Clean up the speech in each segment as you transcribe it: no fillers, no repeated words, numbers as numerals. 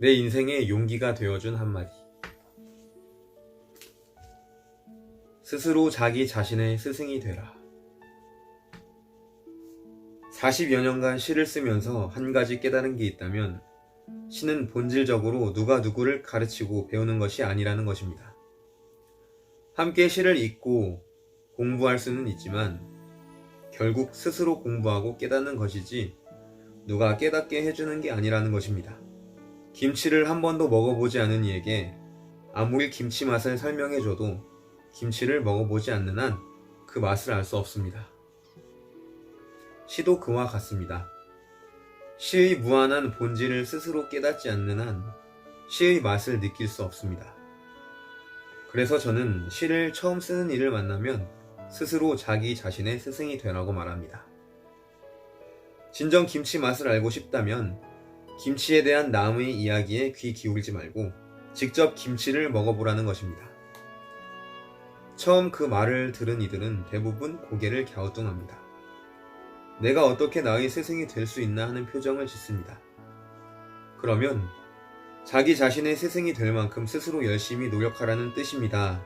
내 인생의 용기가 되어준 한마디. 스스로 자기 자신의 스승이 되라. 40여 년간 시를 쓰면서 한 가지 깨달은 게 있다면 시는 본질적으로 누가 누구를 가르치고 배우는 것이 아니라는 것입니다. 함께 시를 읽고 공부할 수는 있지만 결국 스스로 공부하고 깨닫는 것이지 누가 깨닫게 해주는 게 아니라는 것입니다. 김치를 한 번도 먹어보지 않은 이에게 아무리 김치 맛을 설명해줘도 김치를 먹어보지 않는 한 그 맛을 알 수 없습니다. 시도 그와 같습니다. 시의 무한한 본질을 스스로 깨닫지 않는 한 시의 맛을 느낄 수 없습니다. 그래서 저는 시를 처음 쓰는 이를 만나면 스스로 자기 자신의 스승이 되라고 말합니다. 진정 김치 맛을 알고 싶다면 김치에 대한 남의 이야기에 귀 기울이지 말고 직접 김치를 먹어보라는 것입니다. 처음 그 말을 들은 이들은 대부분 고개를 갸우뚱합니다. 내가 어떻게 나의 스승이 될 수 있나 하는 표정을 짓습니다. 그러면 자기 자신의 스승이 될 만큼 스스로 열심히 노력하라는 뜻입니다.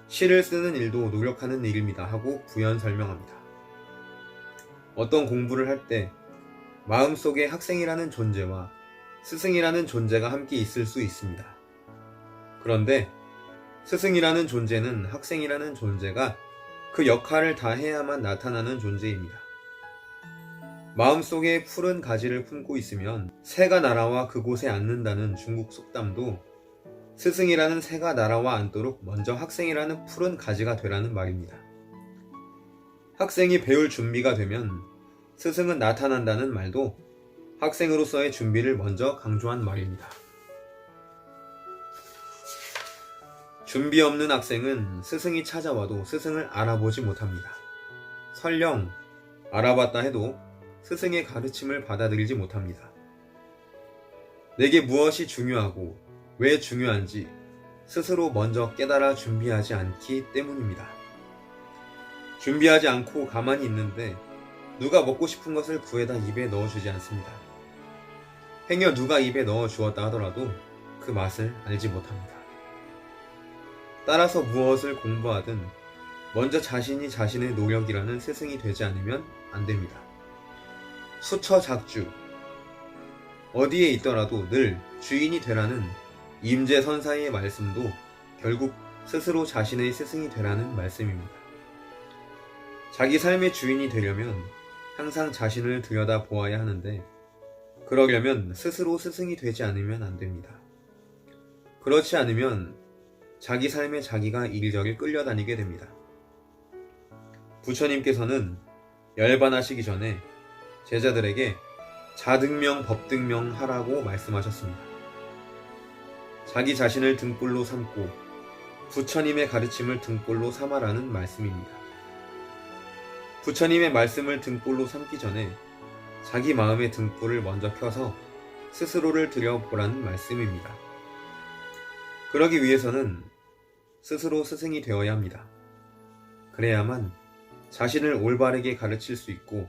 시를 쓰는 일도 노력하는 일입니다 하고 부연 설명합니다. 어떤 공부를 할 때 마음속에 학생이라는 존재와 스승이라는 존재가 함께 있을 수 있습니다. 그런데 스승이라는 존재는 학생이라는 존재가 그 역할을 다 해야만 나타나는 존재입니다. 마음속에 푸른 가지를 품고 있으면 새가 날아와 그곳에 앉는다는 중국 속담도 스승이라는 새가 날아와 앉도록 먼저 학생이라는 푸른 가지가 되라는 말입니다. 학생이 배울 준비가 되면 스승은 나타난다는 말도 학생으로서의 준비를 먼저 강조한 말입니다. 준비 없는 학생은 스승이 찾아와도 스승을 알아보지 못합니다. 설령 알아봤다 해도 스승의 가르침을 받아들이지 못합니다. 내게 무엇이 중요하고 왜 중요한지 스스로 먼저 깨달아 준비하지 않기 때문입니다. 준비하지 않고 가만히 있는데 누가 먹고 싶은 것을 구해다 입에 넣어주지 않습니다. 행여 누가 입에 넣어 주었다 하더라도 그 맛을 알지 못합니다. 따라서 무엇을 공부하든 먼저 자신이 자신의 노력이라는 스승이 되지 않으면 안 됩니다. 수처작주, 어디에 있더라도 늘 주인이 되라는 임재선사의 말씀도 결국 스스로 자신의 스승이 되라는 말씀입니다. 자기 삶의 주인이 되려면 항상 자신을 들여다보아야 하는데 그러려면 스스로 스승이 되지 않으면 안 됩니다. 그렇지 않으면 자기 삶에 자기가 이리저리 끌려다니게 됩니다. 부처님께서는 열반하시기 전에 제자들에게 자등명 법등명 하라고 말씀하셨습니다. 자기 자신을 등불로 삼고 부처님의 가르침을 등불로 삼아라는 말씀입니다. 부처님의 말씀을 등불로 삼기 전에 자기 마음의 등불을 먼저 켜서 스스로를 들여보라는 말씀입니다. 그러기 위해서는 스스로 스승이 되어야 합니다. 그래야만 자신을 올바르게 가르칠 수 있고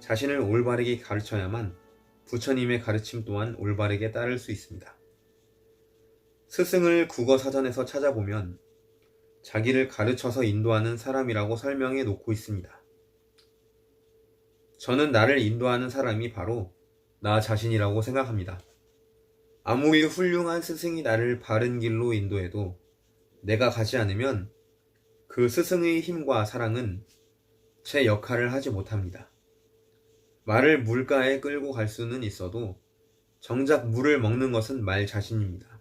자신을 올바르게 가르쳐야만 부처님의 가르침 또한 올바르게 따를 수 있습니다. 스승을 국어사전에서 찾아보면 자기를 가르쳐서 인도하는 사람이라고 설명해 놓고 있습니다. 저는 나를 인도하는 사람이 바로 나 자신이라고 생각합니다. 아무리 훌륭한 스승이 나를 바른 길로 인도해도 내가 가지 않으면 그 스승의 힘과 사랑은 제 역할을 하지 못합니다. 말을 물가에 끌고 갈 수는 있어도 정작 물을 먹는 것은 말 자신입니다.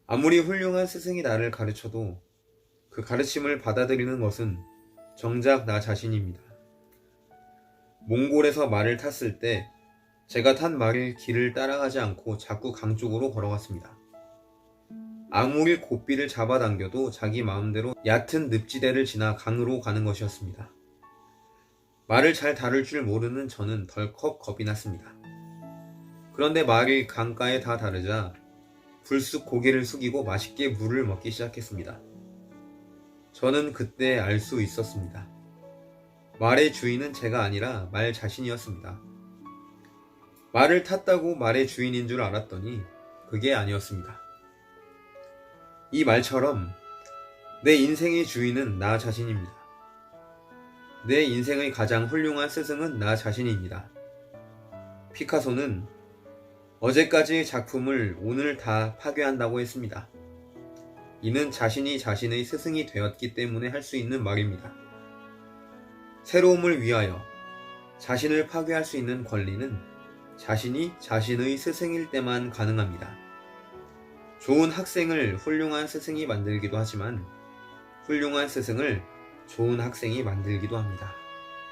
아무리 훌륭한 스승이 나를 가르쳐도 그 가르침을 받아들이는 것은 정작 나 자신입니다. 몽골에서 말을 탔을 때 제가 탄 말의 길을 따라가지 않고 자꾸 강 쪽으로 걸어갔습니다. 아무리 고삐를 잡아당겨도 자기 마음대로 얕은 늪지대를 지나 강으로 가는 것이었습니다. 말을 잘 다룰 줄 모르는 저는 덜컥 겁이 났습니다. 그런데 말이 강가에 다 다르자 불쑥 고개를 숙이고 맛있게 물을 먹기 시작했습니다. 저는 그때 알 수 있었습니다. 말의 주인은 제가 아니라 말 자신이었습니다. 말을 탔다고 말의 주인인 줄 알았더니 그게 아니었습니다. 이 말처럼 내 인생의 주인은 나 자신입니다. 내 인생의 가장 훌륭한 스승은 나 자신입니다. 피카소는 어제까지의 작품을 오늘 다 파괴한다고 했습니다. 이는 자신이 자신의 스승이 되었기 때문에 할 수 있는 말입니다. 새로움을 위하여 자신을 파괴할 수 있는 권리는 자신이 자신의 스승일 때만 가능합니다. 좋은 학생을 훌륭한 스승이 만들기도 하지만 훌륭한 스승을 좋은 학생이 만들기도 합니다.